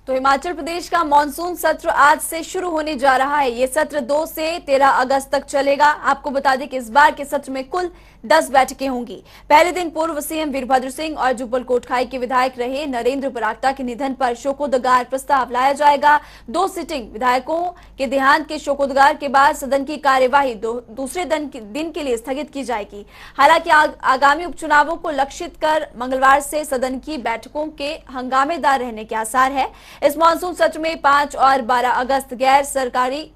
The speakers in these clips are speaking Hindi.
तो हिमाचल प्रदेश का मॉनसून सत्र आज से शुरू होने जा रहा है। ये सत्र 2 से 13 अगस्त तक चलेगा। आपको बता दें कि इस बार के सत्र में कुल 10 बैठकें होंगी। पहले दिन पूर्व सीएम वीरभद्र सिंह और जुब्बल कोटखाई के विधायक रहे नरेंद्र बरागटा के निधन पर शोकोदगार प्रस्ताव लाया जाएगा। 2 सिटिंग विधायकों के देहांत के शोकोदगार के बाद सदन की कार्यवाही दूसरे दिन के लिए स्थगित की जाएगी। हालांकि आगामी उपचुनावों को लक्षित कर मंगलवार से सदन की बैठकों के हंगामेदार रहने के आसार है। इस मानसून सत्र में 5 और 12 अगस्त गैर सरकारी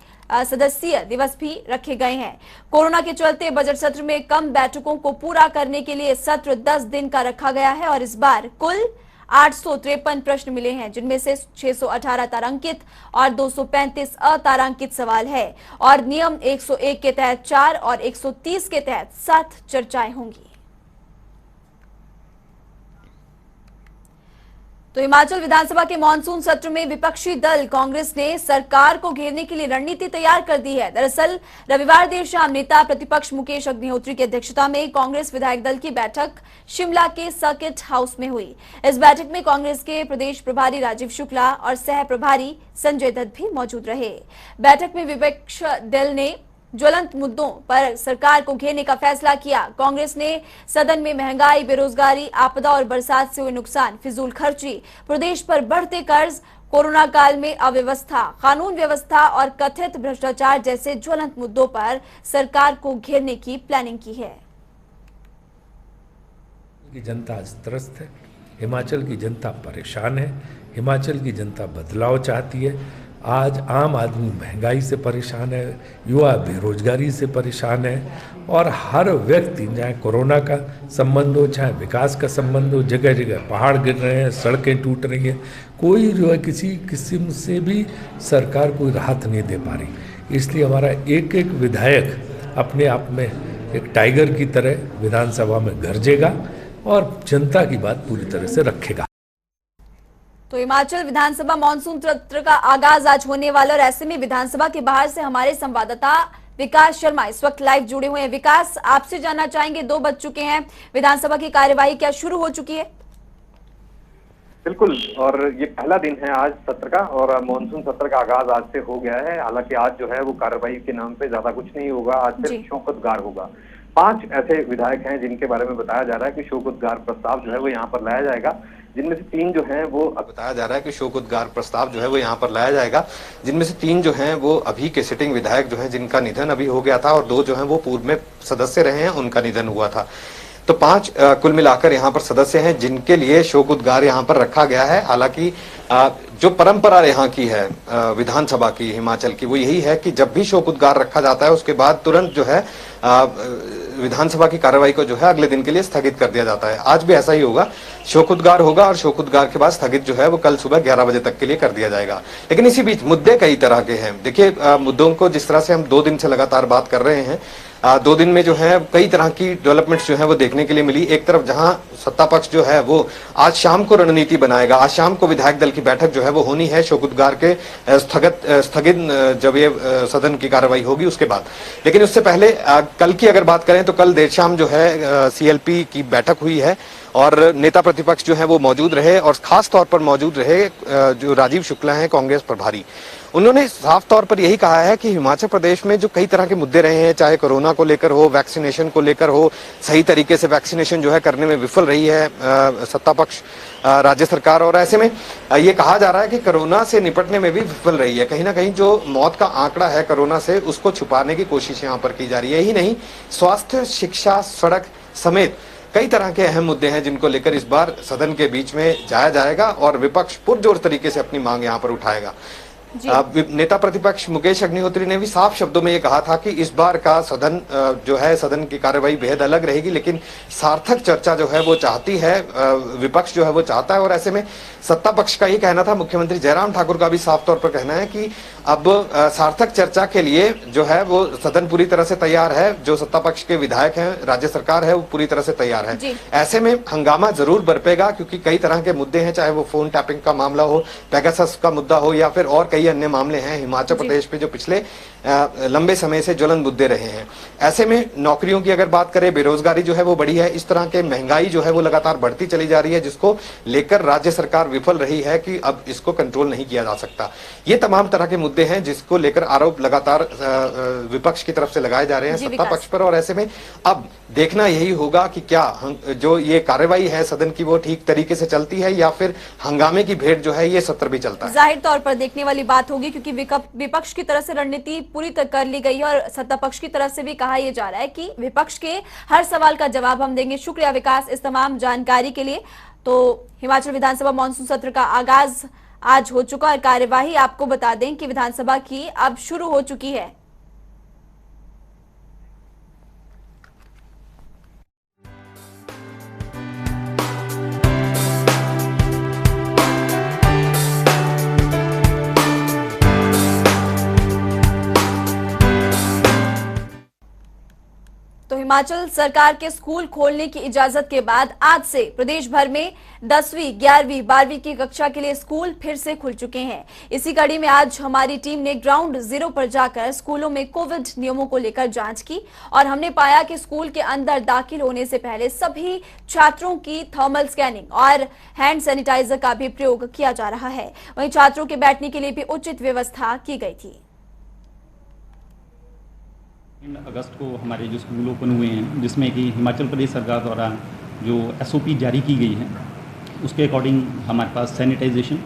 सदस्यीय दिवस भी रखे गए हैं। कोरोना के चलते बजट सत्र में कम बैठकों को पूरा करने के लिए सत्र 10 दिन का रखा गया है और इस बार कुल 853 प्रश्न मिले हैं, जिनमें से 618 तारांकित और 235 अतारांकित सवाल है और नियम 101 के तहत 4 और 130 के तहत 7 चर्चाएं होंगी। तो हिमाचल विधानसभा के मानसून सत्र में विपक्षी दल कांग्रेस ने सरकार को घेरने के लिए रणनीति तैयार कर दी है। दरअसल रविवार देर शाम नेता प्रतिपक्ष मुकेश अग्निहोत्री की अध्यक्षता में कांग्रेस विधायक दल की बैठक शिमला के सर्किट हाउस में हुई। इस बैठक में कांग्रेस के प्रदेश प्रभारी राजीव शुक्ला और सह प्रभारी संजय दत्त भी मौजूद रहे। बैठक में विपक्ष दल ने ज्वलंत मुद्दों पर सरकार को घेरने का फैसला किया। कांग्रेस ने सदन में महंगाई, बेरोजगारी, आपदा और बरसात से हुए नुकसान, फिजूल खर्ची, प्रदेश पर बढ़ते कर्ज, कोरोना काल में अव्यवस्था, कानून व्यवस्था और कथित भ्रष्टाचार जैसे ज्वलंत मुद्दों पर सरकार को घेरने की प्लानिंग की है। जनता आज त्रस्त है, हिमाचल की जनता परेशान है, हिमाचल की जनता बदलाव चाहती है। आज आम आदमी महंगाई से परेशान है, युवा बेरोजगारी से परेशान है और हर व्यक्ति, चाहे कोरोना का संबंध हो चाहे विकास का संबंध हो, जगह जगह पहाड़ गिर रहे हैं, सड़कें टूट रही हैं, कोई जो है किसी किस्म से भी सरकार कोई राहत नहीं दे पा रही। इसलिए हमारा एक एक विधायक अपने आप में एक टाइगर की तरह विधानसभा में गरजेगा और जनता की बात पूरी तरह से रखेगा। तो हिमाचल विधानसभा मानसून सत्र का आगाज आज होने वाला और ऐसे में विधानसभा के बाहर से हमारे संवाददाता विकास शर्मा इस वक्त लाइव जुड़े हुए हैं। विकास, आपसे जानना चाहेंगे, 2 बज चुके हैं, विधानसभा की कार्यवाही क्या शुरू हो चुकी है? बिल्कुल, और ये पहला दिन है आज सत्र का और मानसून सत्र का आगाज आज से हो गया है। हालांकि आज जो है वो कार्यवाही के नाम पे ज्यादा कुछ नहीं होगा, आज सिर्फ शोकोदगार होगा। 5 ऐसे विधायक हैं जिनके बारे में बताया जा रहा है कि शोकोदगार प्रस्ताव जो है वो यहाँ पर लाया जाएगा, जिनमें से 3 जो हैं वो बताया जा रहा है कि शोकोदगार प्रस्ताव जो है वो यहाँ पर लाया जाएगा, जिनमें से 3 जो हैं वो अभी के सिटिंग विधायक जो हैं जिनका निधन अभी हो गया था और 2 जो हैं वो पूर्व में सदस्य रहे हैं, उनका निधन हुआ था। तो 5 कुल मिलाकर यहाँ पर सदस्य हैं जिनके लिए शोकोदगार यहाँ पर रखा गया है। हालांकि जो परंपरा यहाँ की है विधानसभा की, हिमाचल की, वो यही है कि जब भी शोकोदगार रखा जाता है उसके बाद तुरंत जो है विधानसभा की कार्यवाही को जो है अगले दिन के लिए स्थगित कर दिया जाता है। आज भी ऐसा ही होगा, शोकोदगार होगा और शोकोदगार के बाद स्थगित जो है वो कल सुबह 11 बजे तक के लिए कर दिया जाएगा। लेकिन इसी बीच मुद्दे कई तरह के हैं। देखिए, मुद्दों को जिस तरह से हम 2 दिन से लगातार बात कर रहे हैं, 2 दिन में जो है कई तरह की डेवलपमेंट्स जो है वो देखने के लिए मिली। एक तरफ जहां सत्ता पक्ष जो है वो आज शाम को रणनीति बनाएगा, आज शाम को विधायक दल की बैठक जो है वो होनी है शोकोदगार के स्थगित जब ये सदन की कार्रवाई होगी उसके बाद। लेकिन उससे पहले कल की अगर बात करें तो कल देर शाम जो है सीएलपी की बैठक हुई है और नेता प्रतिपक्ष जो है वो मौजूद रहे और खास तौर पर मौजूद रहे जो राजीव शुक्ला हैं कांग्रेस प्रभारी। उन्होंने साफ तौर पर यही कहा है कि हिमाचल प्रदेश में जो कई तरह के मुद्दे रहे हैं, चाहे कोरोना को लेकर हो, वैक्सीनेशन को लेकर हो, सही तरीके से वैक्सीनेशन जो है करने में विफल रही है सत्ता पक्ष राज्य सरकार, और ऐसे में ये कहा जा रहा है कि कोरोना से निपटने में भी विफल रही है। कहीं ना कहीं जो मौत का आंकड़ा है कोरोना से, उसको छुपाने की कोशिश यहाँ पर की जा रही है। यही नहीं, स्वास्थ्य, शिक्षा, सड़क समेत कई तरह के अहम मुद्दे हैं जिनको लेकर इस बार सदन के बीच में जाया जाएगा और विपक्ष पुरजोर तरीके से अपनी मांग यहाँ पर उठाएगा। नेता प्रतिपक्ष मुकेश अग्निहोत्री ने भी साफ शब्दों में ये कहा था कि इस बार का सदन जो है, सदन की कार्यवाही बेहद अलग रहेगी, लेकिन सार्थक चर्चा जो है वो चाहती है, विपक्ष जो है वो चाहता है। और ऐसे में सत्ता पक्ष का ये कहना था, मुख्यमंत्री जयराम ठाकुर का भी साफ तौर पर कहना है कि अब सार्थक चर्चा के लिए जो है वो सदन पूरी तरह से तैयार है, जो सत्ता पक्ष के विधायक हैं, राज्य सरकार है, वो पूरी तरह से तैयार है। ऐसे में हंगामा जरूर बरपेगा क्योंकि कई तरह के मुद्दे हैं, चाहे वो फोन टैपिंग का मामला हो, पेगासस का मुद्दा हो या फिर और कई अन्य मामले हैं हिमाचल प्रदेश पे जो पिछले लंबे समय से ज्वलन मुद्दे रहे हैं। ऐसे में नौकरियों की अगर बात करें, बेरोजगारी जो है वो बढ़ी है, इस तरह के महंगाई जो है वो लगातार बढ़ती चली जा रही है, जिसको लेकर राज्य सरकार विफल रही है कि अब इसको कंट्रोल नहीं किया जा सकता। ये तमाम तरह के मुद्दे हैं जिसको लेकर आरोप लगातार विपक्ष की तरफ से लगाए जा रहे हैं सत्ता पक्ष पर। और ऐसे में अब देखना यही होगा कि क्या जो ये कार्रवाई है सदन की वो ठीक तरीके से चलती है या फिर हंगामे की भेंट जो है ये सत्र भी चलता है। जाहिर तौर पर देखने वाली बात होगी, क्योंकि विपक्ष की तरफ से रणनीति पूरी तरह कर ली गई है और सत्ता पक्ष की तरफ से भी कहा यह जा रहा है कि विपक्ष के हर सवाल का जवाब हम देंगे। शुक्रिया विकास इस तमाम जानकारी के लिए। तो हिमाचल विधानसभा मानसून सत्र का आगाज आज हो चुका और कार्यवाही आपको बता दें कि विधानसभा की अब शुरू हो चुकी है। तो हिमाचल सरकार के स्कूल खोलने की इजाजत के बाद आज से प्रदेश भर में 10वीं, 11वीं, 12वीं की कक्षा के लिए स्कूल फिर से खुल चुके हैं। इसी कड़ी में आज हमारी टीम ने ग्राउंड जीरो पर जाकर स्कूलों में कोविड नियमों को लेकर जांच की और हमने पाया कि स्कूल के अंदर दाखिल होने से पहले सभी छात्रों की थर्मल स्कैनिंग और हैंड सैनिटाइजर का भी प्रयोग किया जा रहा है। वहीं छात्रों के बैठने के लिए भी उचित व्यवस्था की गई थी। अगस्त को हमारे जो स्कूल ओपन हुए हैं, जिसमें कि हिमाचल प्रदेश सरकार द्वारा जो SOP जारी की गई है उसके अकॉर्डिंग हमारे पास सैनिटाइजेशन,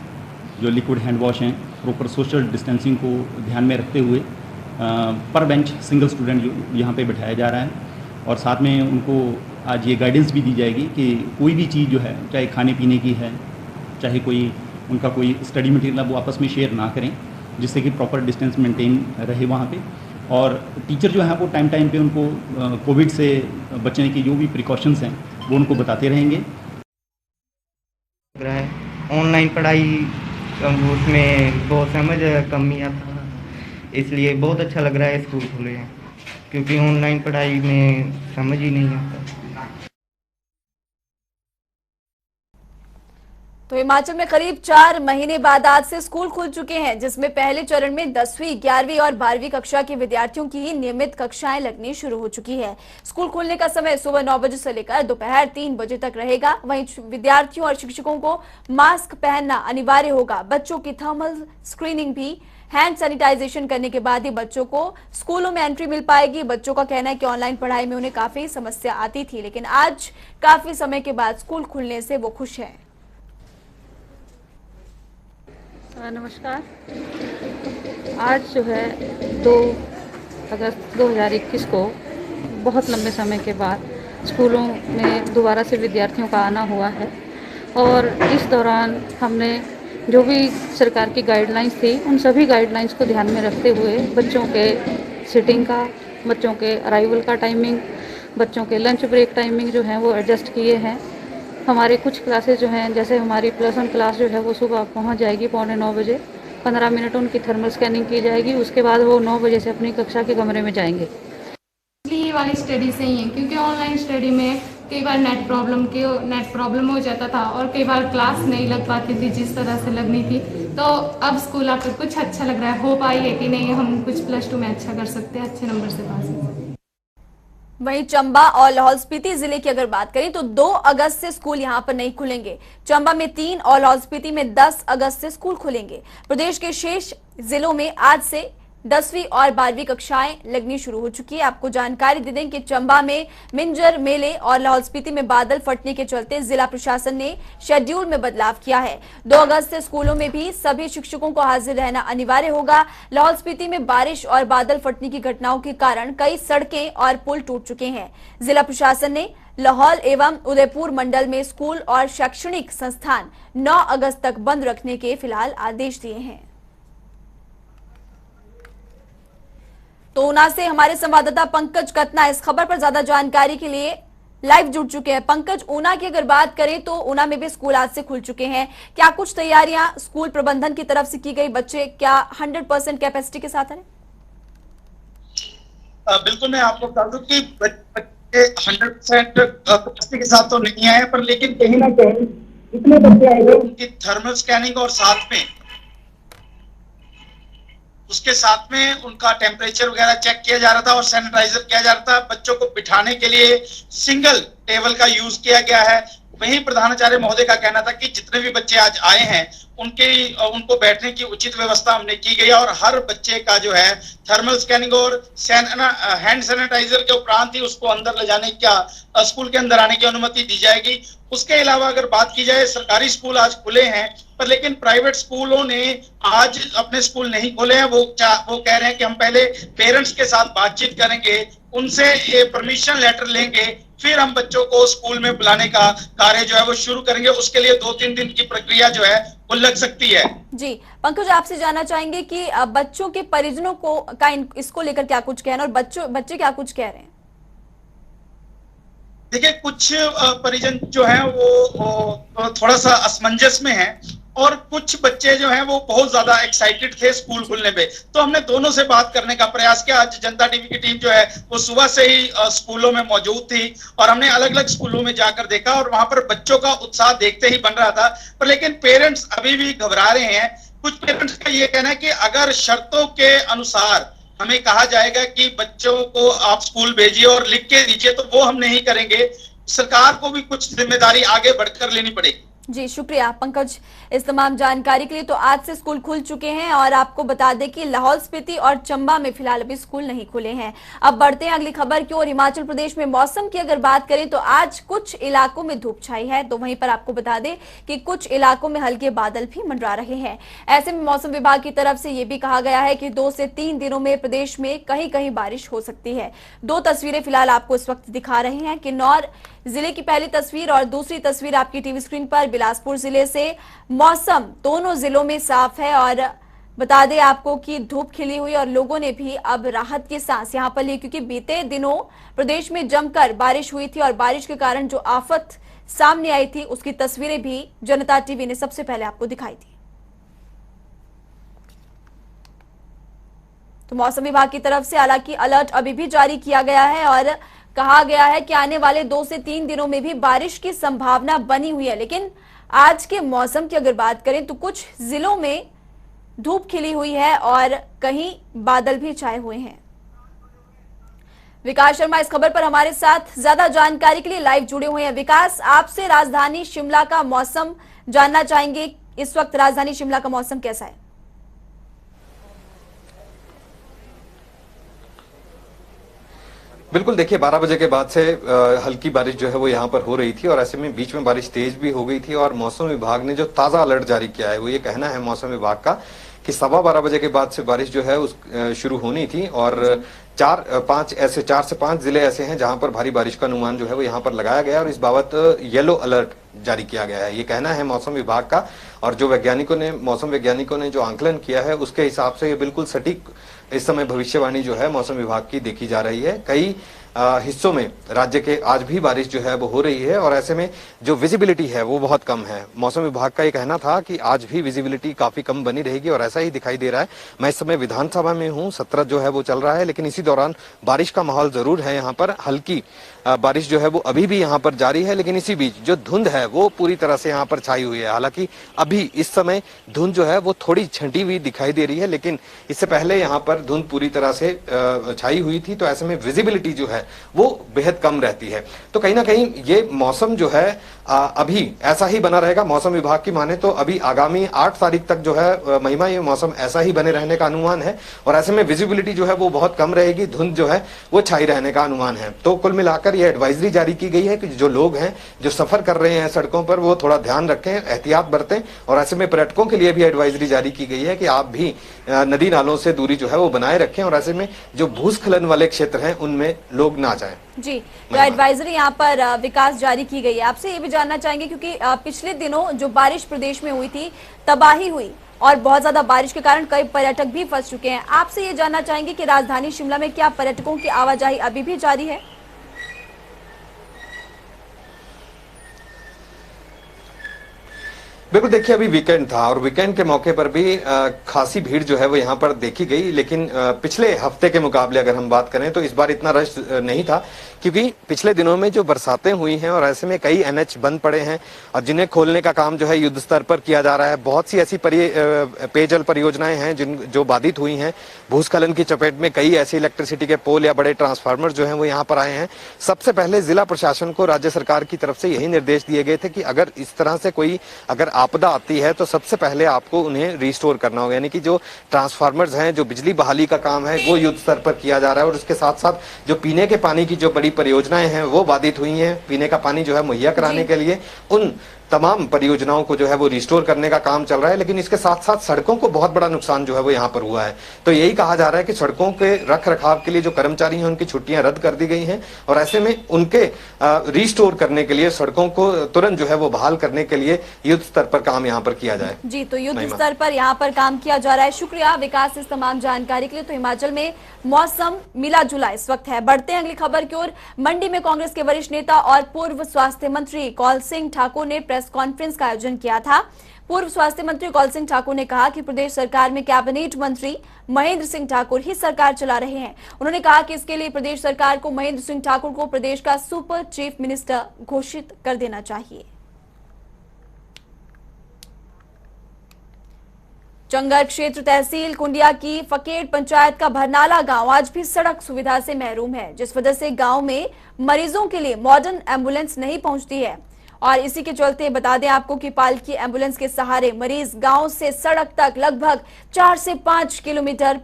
जो लिक्विड हैंड वॉश हैं, प्रॉपर सोशल डिस्टेंसिंग को ध्यान में रखते हुए पर बेंच सिंगल स्टूडेंट जो यहाँ पे बिठाया जा रहा है। और साथ में उनको आज ये गाइडेंस भी दी जाएगी कि कोई भी चीज़ जो है, चाहे खाने पीने की है, चाहे कोई उनका कोई स्टडी मटेरियल, वो आपस में शेयर ना करें, जिससे कि प्रॉपर डिस्टेंस मेंटेन रहे वहाँ पे। और टीचर जो है वो टाइम टाइम पे उनको कोविड से बचने की जो भी प्रिकॉशंस हैं वो उनको बताते रहेंगे। ऑनलाइन पढ़ाई उसमें बहुत समझ कमी आता है, इसलिए बहुत अच्छा लग रहा है स्कूल खुले हैं, क्योंकि ऑनलाइन पढ़ाई में समझ ही नहीं आता। तो हिमाचल में करीब 4 महीने बाद आज से स्कूल खुल चुके हैं, जिसमें पहले चरण में 10वीं, 11वीं और 12वीं कक्षा के विद्यार्थियों की ही नियमित कक्षाएं लगनी शुरू हो चुकी है। स्कूल खुलने का समय सुबह 9 बजे से लेकर दोपहर 3 बजे तक रहेगा। वहीं विद्यार्थियों और शिक्षकों को मास्क पहनना अनिवार्य होगा। बच्चों की थर्मल स्क्रीनिंग भी, हैंड सैनिटाइजेशन करने के बाद ही बच्चों को स्कूलों में एंट्री मिल पाएगी। बच्चों का कहना है कि ऑनलाइन पढ़ाई में उन्हें काफी समस्या आती थी, लेकिन आज काफी समय के बाद स्कूल खुलने से वो खुश है। नमस्कार। आज जो है 2 अगस्त 2021 को बहुत लंबे समय के बाद स्कूलों में दोबारा से विद्यार्थियों का आना हुआ है और इस दौरान हमने जो भी सरकार की गाइडलाइंस थी उन सभी गाइडलाइंस को ध्यान में रखते हुए बच्चों के सिटिंग का, बच्चों के अराइवल का टाइमिंग, बच्चों के लंच ब्रेक टाइमिंग जो है वो एडजस्ट किए हैं। हमारे कुछ क्लासेस जो हैं, जैसे हमारी +1 क्लास जो है वो सुबह पहुंच जाएगी 8:45 बजे, 15 मिनट उनकी थर्मल स्कैनिंग की जाएगी, उसके बाद वो 9 बजे से अपनी कक्षा के कमरे में जाएंगे। ये वाली स्टडी सही है, क्योंकि ऑनलाइन स्टडी में कई बार नेट प्रॉब्लम हो जाता था और कई बार क्लास नहीं लग पाती थी जिस तरह से लगनी थी। तो अब स्कूल आकर कुछ अच्छा लग रहा है। होप आई है कि नहीं हम कुछ +2 में अच्छा कर सकते हैं, अच्छे नंबर से पास हो। वहीं चंबा और लाहौल स्पीति जिले की अगर बात करें तो 2 अगस्त से स्कूल यहां पर नहीं खुलेंगे। चंबा में 3 और लाहौल स्पीति में 10 अगस्त से स्कूल खुलेंगे। प्रदेश के शेष जिलों में आज से 10वीं और 12वीं कक्षाएं लगनी शुरू हो चुकी है। आपको जानकारी दे दें कि चंबा में मिंजर मेले और लाहौल स्पीति में बादल फटने के चलते जिला प्रशासन ने शेड्यूल में बदलाव किया है। 2 अगस्त से स्कूलों में भी सभी शिक्षकों को हाजिर रहना अनिवार्य होगा। लाहौल स्पीति में बारिश और बादल फटने की घटनाओं के कारण कई सड़कें और पुल टूट चुके हैं। जिला प्रशासन ने लाहौल एवं उदयपुर मंडल में स्कूल और शैक्षणिक संस्थान 9 अगस्त तक बंद रखने के फिलहाल आदेश दिए हैं। तो ऊना से हमारे संवाददाता पंकज कतना इस खबर पर ज्यादा जानकारी के लिए लाइव जुड़ चुके हैं। पंकज, ऊना की अगर बात करें तो ऊना में भी स्कूल आज से खुल चुके हैं। क्या कुछ तैयारियां स्कूल प्रबंधन की तरफ से की गई? बच्चे क्या 100% कैपेसिटी के साथ हैं? बिल्कुल, मैं आपको बता दूं कि बच्चे 100% कैपेसिटी के साथ तो नहीं आए, पर लेकिन कहीं ना कहीं इतने बच्चे आए हैं उनकी थर्मल स्कैनिंग और साथ में उसके साथ में उनका टेम्परेचर वगैरह चेक किया जा रहा था और सैनिटाइजर किया जा रहा था। बच्चों को बिठाने के लिए सिंगल टेबल का यूज किया गया है। वहीं प्रधानाचार्य महोदय का कहना था कि जितने भी बच्चे आज आए हैं उनको बैठने की उचित व्यवस्था हमने की गई है और हर बच्चे का जो है थर्मल स्कैनिंग और हैंड सैनिटाइजर के उपरांत ही उसको अंदर ले जाने का स्कूल के अंदर आने की अनुमति दी जाएगी। उसके अलावा अगर बात की जाए, सरकारी स्कूल आज खुले हैं पर लेकिन प्राइवेट स्कूलों ने आज अपने स्कूल नहीं खोले हैं। वो कह रहे हैं कि हम पहले पेरेंट्स के साथ बातचीत करेंगे, उनसे परमिशन लेटर लेंगे, फिर हम बच्चों को स्कूल में बुलाने का कार्य जो है वो शुरू करेंगे। उसके लिए 2-3 दिन की प्रक्रिया जो है वो लग सकती है। जी पंकज, आपसे जानना चाहेंगे कि बच्चों के परिजनों को इसको लेकर क्या कुछ कहना और बच्चे क्या कुछ कह रहे हैं? देखिए, कुछ परिजन जो हैं वो थोड़ा सा असमंजस में हैं और कुछ बच्चे जो हैं वो बहुत ज्यादा एक्साइटेड थे स्कूल खुलने पे। तो हमने दोनों से बात करने का प्रयास किया। आज जनता टीवी की टीम जो है वो सुबह से ही स्कूलों में मौजूद थी और हमने अलग अलग स्कूलों में जाकर देखा और वहां पर बच्चों का उत्साह देखते ही बन रहा था। पर लेकिन पेरेंट्स अभी भी घबरा रहे हैं। कुछ पेरेंट्स का ये कहना है कि अगर शर्तों के अनुसार हमें कहा जाएगा कि बच्चों को आप स्कूल भेजिए और लिख के दीजिए तो वो हम नहीं करेंगे। सरकार को भी कुछ जिम्मेदारी आगे बढ़कर लेनी पड़ेगी। जी शुक्रिया पंकज इस तमाम जानकारी के लिए। तो आज से स्कूल खुल चुके हैं और आपको बता दें कि लाहौल स्पीति और चंबा में फिलहाल अभी स्कूल नहीं खुले हैं। अब बढ़ते हैं अगली खबर की ओर। हिमाचल प्रदेश में मौसम की अगर बात करें तो आज कुछ इलाकों में धूप छाई है, तो वहीं पर आपको बता दें कि कुछ इलाकों में हल्के बादल भी मंडरा रहे हैं। ऐसे में मौसम विभाग की तरफ से यह भी कहा गया है कि 2 से 3 दिनों में प्रदेश में कहीं कहीं बारिश हो सकती है। 2 तस्वीरें फिलहाल आपको इस वक्त दिखा रहे हैं। किन्नौर जिले की पहली तस्वीर और दूसरी तस्वीर आपकी टीवी स्क्रीन पर बिलासपुर जिले से। मौसम दोनों जिलों में साफ है और बता दें आपको कि धूप खिली हुई और लोगों ने भी अब राहत की सांस यहां पर ली, क्योंकि बीते दिनों प्रदेश में जमकर बारिश हुई थी और बारिश के कारण जो आफत सामने आई थी उसकी तस्वीरें भी जनता टीवी ने सबसे पहले आपको दिखाई थी। तो मौसम विभाग की तरफ से हालांकि अलर्ट अभी भी जारी किया गया है और कहा गया है कि आने वाले 2 से 3 दिनों में भी बारिश की संभावना बनी हुई है। लेकिन आज के मौसम की अगर बात करें तो कुछ जिलों में धूप खिली हुई है और कहीं बादल भी छाए हुए हैं। विकास शर्मा इस खबर पर हमारे साथ ज्यादा जानकारी के लिए लाइव जुड़े हुए हैं। विकास, आपसे राजधानी शिमला का मौसम जानना चाहेंगे। इस वक्त राजधानी शिमला का मौसम कैसा है? बिल्कुल, देखिए 12 बजे के बाद से हल्की बारिश जो है वो यहाँ पर हो रही थी और ऐसे में बीच में बारिश तेज भी हो गई थी और मौसम विभाग ने जो ताज़ा अलर्ट जारी किया है वो ये कहना है मौसम विभाग का कि 12:15 बजे के बाद से बारिश जो है उस शुरू होनी थी और 4 से 5 जिले ऐसे हैं जहां पर भारी बारिश का अनुमान जो है वो यहाँ पर लगाया गया और इस बाबत येलो अलर्ट जारी किया गया है। ये कहना है मौसम विभाग का और जो मौसम वैज्ञानिकों ने जो आंकलन किया है उसके हिसाब से ये बिल्कुल सटीक इस समय भविष्यवाणी जो है मौसम विभाग की देखी जा रही है। कई हिस्सों में राज्य के आज भी बारिश जो है वो हो रही है और ऐसे में जो विजिबिलिटी है वो बहुत कम है। मौसम विभाग का ये कहना था कि आज भी विजिबिलिटी काफी कम बनी रहेगी और ऐसा ही दिखाई दे रहा है। मैं इस समय विधानसभा में हूँ, सत्र जो है वो चल रहा है, लेकिन इसी दौरान बारिश का माहौल जरूर है। यहाँ पर हल्की बारिश जो है वो अभी भी यहाँ पर जारी है, लेकिन इसी बीच जो धुंध है वो पूरी तरह से यहाँ पर छाई हुई है। हालांकि अभी इस समय धुंध जो है वो थोड़ी छंटी हुई दिखाई दे रही है, लेकिन इससे पहले यहाँ पर धुंध पूरी तरह से छाई हुई थी, तो ऐसे में विजिबिलिटी जो है वो बेहद कम रहती है। तो कहीं ना कहीं ये मौसम जो है अभी ऐसा ही बना रहेगा। मौसम विभाग की माने तो अभी आगामी 8 तारीख तक जो है महिमा ये मौसम ऐसा ही बने रहने का अनुमान है और ऐसे में विजिबिलिटी जो है वो बहुत कम रहेगी, धुंध जो है वो छाई रहने का अनुमान है। तो कुल मिलाकर ये एडवाइजरी जारी की गई है कि जो लोग हैं जो सफर कर रहे हैं सड़कों पर वो थोड़ा ध्यान रखें, एहतियात बरतें और ऐसे में पर्यटकों के लिए भी एडवाइजरी जारी की गई है कि आप भी नदी नालों से दूरी जो है वो बनाए रखें और ऐसे में जो भूस्खलन वाले क्षेत्र हैं उनमें लोग ना जाएं। जी, तो एडवाइजरी यहाँ पर विकास जारी की गई है। आपसे ये भी जानना चाहेंगे क्योंकि पिछले दिनों जो बारिश प्रदेश में हुई थी, तबाही हुई और बहुत ज्यादा बारिश के कारण कई पर्यटक भी फंस चुके हैं। आपसे ये जानना चाहेंगे कि राजधानी शिमला में क्या पर्यटकों की आवाजाही अभी भी जारी है? बिल्कुल, देखिए अभी वीकेंड था और वीकेंड के मौके पर भी खासी भीड़ जो है वो यहाँ पर देखी गई, लेकिन पिछले हफ्ते के मुकाबले अगर हम बात करें तो इस बार इतना रश नहीं था, क्योंकि पिछले दिनों में जो बरसातें हुई हैं और ऐसे में कई एनएच बंद पड़े हैं और जिन्हें खोलने का काम जो है युद्ध स्तर पर किया जा रहा है। बहुत सी ऐसी पेयजल परियोजनाएं हैं जो बाधित हुई हैं। भूस्खलन की चपेट में कई ऐसे इलेक्ट्रिसिटी के पोल या बड़े ट्रांसफार्मर जो हैं वो यहाँ पर आए हैं। सबसे पहले जिला प्रशासन को राज्य सरकार की तरफ से यही निर्देश दिए गए थे कि अगर इस तरह से कोई अगर आपदा आती है तो सबसे पहले आपको उन्हें रिस्टोर करना होगा, यानी कि जो ट्रांसफार्मर्स हैं, जो बिजली बहाली का काम है वो युद्ध स्तर पर किया जा रहा है। और उसके साथ साथ जो पीने के पानी की जो बड़ी परियोजनाएं हैं वो बाधित हुई हैं। पीने का पानी जो है मुहैया कराने के लिए उन तमाम परियोजनाओं को जो है वो रिस्टोर करने का काम चल रहा है, लेकिन इसके साथ साथ सड़कों को बहुत बड़ा नुकसान जो है वो यहाँ पर हुआ है। तो यही कहा जा रहा है कि सड़कों के रख रखाव के लिए जो कर्मचारी हैं उनकी छुट्टियां रद्द कर दी गई हैं और ऐसे में उनके रिस्टोर करने के लिए, सड़कों को तुरंत जो है वो बहाल करने के लिए युद्ध स्तर पर काम यहाँ पर किया जाए। जी, तो युद्ध स्तर पर यहाँ पर काम किया जा रहा है। शुक्रिया विकास इस तमाम जानकारी के लिए। तो हिमाचल में मौसम मिला जुला इस वक्त है। बढ़ते हैं अगली खबर की ओर। मंडी में कांग्रेस के वरिष्ठ नेता और पूर्व स्वास्थ्य मंत्री कौल सिंह ठाकुर ने प्रेस कॉन्फ्रेंस का आयोजन किया था। पूर्व स्वास्थ्य मंत्री कौल सिंह ठाकुर ने कहा कि प्रदेश सरकार में कैबिनेट मंत्री महेंद्र सिंह ठाकुर ही सरकार चला रहे हैं। उन्होंने कहा कि इसके लिए प्रदेश सरकार को महेंद्र सिंह ठाकुर को प्रदेश का सुपर चीफ मिनिस्टर घोषित कर देना चाहिए। चंगर क्षेत्र तहसील कुंडिया की फकेड़ पंचायत का भरनाला गांव आज भी सड़क सुविधा से महरूम है, जिस वजह से गांव में मरीजों के लिए मॉडर्न एम्बुलेंस नहीं पहुंचती है। और इसी के चलते बता दें आपको कि पालकी एम्बुलेंस के सहारे मरीज गांव से सड़क तक लगभग 4 से 5 किलोमीटर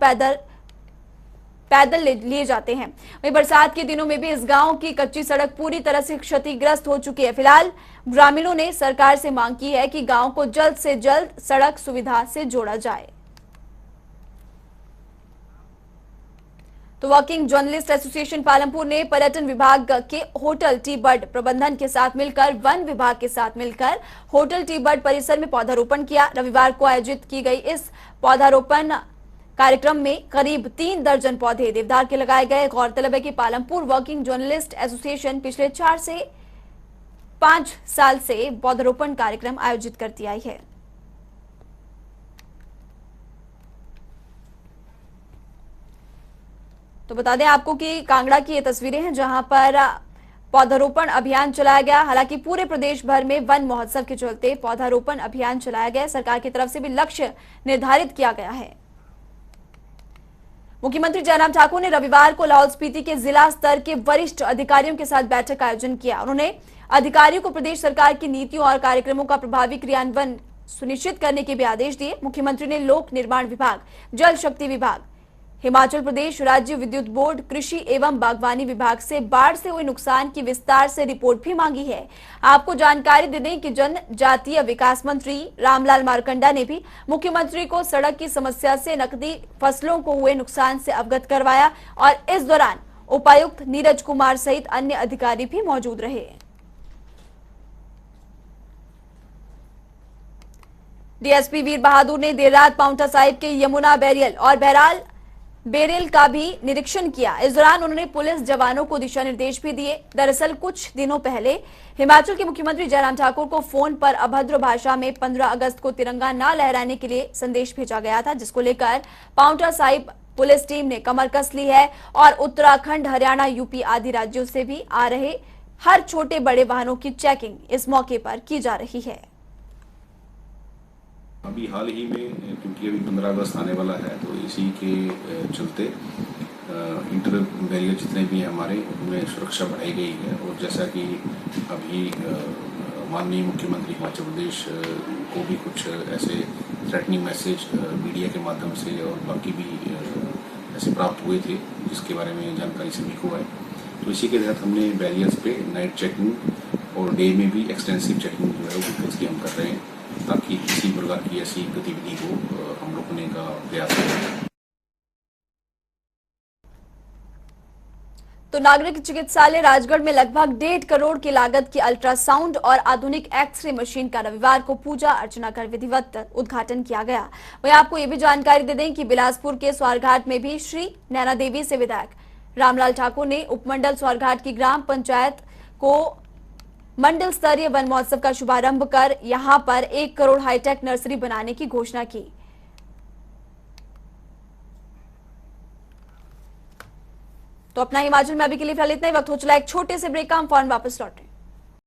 पैदल लिए जाते हैं। वहीं बरसात के दिनों में भी इस गांव की कच्ची सड़क पूरी तरह से क्षतिग्रस्त हो चुकी है। फिलहाल ग्रामीणों ने सरकार से मांग की है कि गांव को जल्द से जल्द सड़क सुविधा से जोड़ा जाए। तो वर्किंग जर्नलिस्ट एसोसिएशन पालमपुर ने पर्यटन विभाग के होटल टी बर्ड प्रबंधन के साथ मिलकर वन विभाग के साथ मिलकर होटल टी बर्ड परिसर में पौधारोपण किया। रविवार को आयोजित की गई इस पौधारोपण कार्यक्रम में करीब 3 दर्जन पौधे देवदार के लगाए गए। गौरतलब है कि पालमपुर वर्किंग जर्नलिस्ट एसोसिएशन पिछले 4 से 5 साल से पौधारोपण कार्यक्रम आयोजित करती आई है। तो बता दें आपको कि कांगड़ा की ये तस्वीरें हैं जहां पर पौधारोपण अभियान चलाया गया। हालांकि पूरे प्रदेश भर में वन महोत्सव के चलते पौधारोपण अभियान चलाया गया। सरकार की तरफ से भी लक्ष्य निर्धारित किया गया है। मुख्यमंत्री जयराम ठाकुर ने रविवार को लाहौल स्पीति के जिला स्तर के वरिष्ठ अधिकारियों के साथ बैठक का आयोजन किया। उन्होंने अधिकारियों को प्रदेश सरकार की नीतियों और कार्यक्रमों का प्रभावी क्रियान्वयन सुनिश्चित करने के भी आदेश दिए। मुख्यमंत्री ने लोक निर्माण विभाग, जल शक्ति विभाग, हिमाचल प्रदेश राज्य विद्युत बोर्ड, कृषि एवं बागवानी विभाग से बाढ़ से हुए नुकसान की विस्तार से रिपोर्ट भी मांगी है। आपको जानकारी दे दें कि जनजातीय विकास मंत्री रामलाल मारकंडा ने भी मुख्यमंत्री को सड़क की समस्या से नकदी फसलों को हुए नुकसान से अवगत करवाया और इस दौरान उपायुक्त नीरज कुमार सहित अन्य अधिकारी भी मौजूद रहे। डीएसपी वीर बहादुर ने देर रात पांवटा साहिब के यमुना बैरियल और बहराल बेरेल का भी निरीक्षण किया। इस दौरान उन्होंने पुलिस जवानों को दिशा निर्देश भी दिए। दरअसल कुछ दिनों पहले हिमाचल के मुख्यमंत्री जयराम ठाकुर को फोन पर अभद्र भाषा में 15 अगस्त को तिरंगा न लहराने के लिए संदेश भेजा गया था, जिसको लेकर पांवटा साहिब पुलिस टीम ने कमर कस ली है और उत्तराखंड, हरियाणा, यूपी आदि राज्यों से भी आ रहे हर छोटे बड़े वाहनों की चेकिंग इस मौके पर की जा रही है। अभी हाल ही में, क्योंकि अभी 15 अगस्त आने वाला है, तो इसी के चलते इंटर बैरियर जितने भी हैं हमारे, उनमें सुरक्षा बढ़ाई गई है। और जैसा कि अभी माननीय मुख्यमंत्री हिमाचल प्रदेश को भी कुछ ऐसे थ्रेटनिंग मैसेज मीडिया के माध्यम से और बाकी भी ऐसे प्राप्त हुए थे, जिसके बारे में जानकारी सभी को है। तो इसी के तहत हमने बैरियर्स पे नाइट चेकिंग और डे में भी एक्सटेंसिव चेकिंग जो है वो व्हीकल्स की हम कर रहे हैं, ताकि किसी प्रकार की ऐसी गतिविधि को हम रोकने का प्रयास करें। तो नागरिक चिकित्सालय राजगढ़ में लगभग 1.5 करोड़ की लागत की अल्ट्रासाउंड और आधुनिक एक्सरे मशीन का रविवार को पूजा अर्चना कर विधिवत उद्घाटन किया गया। वहीं आपको ये भी जानकारी दे दें कि बिलासपुर के स्वारघाट में भी श्री नैना देवी से विधायक रामलाल ठाकुर ने उपमंडल स्वारघाट की ग्राम पंचायत को मंडल स्तरीय वन महोत्सव का शुभारंभ कर यहां पर 1 करोड़ हाईटेक नर्सरी बनाने की घोषणा की। तो अपना हिमाचल में अभी के लिए फिलहाल इतना ही। वक्त हो चला एक छोटे से ब्रेक का, हम फौरन वापस लौटें।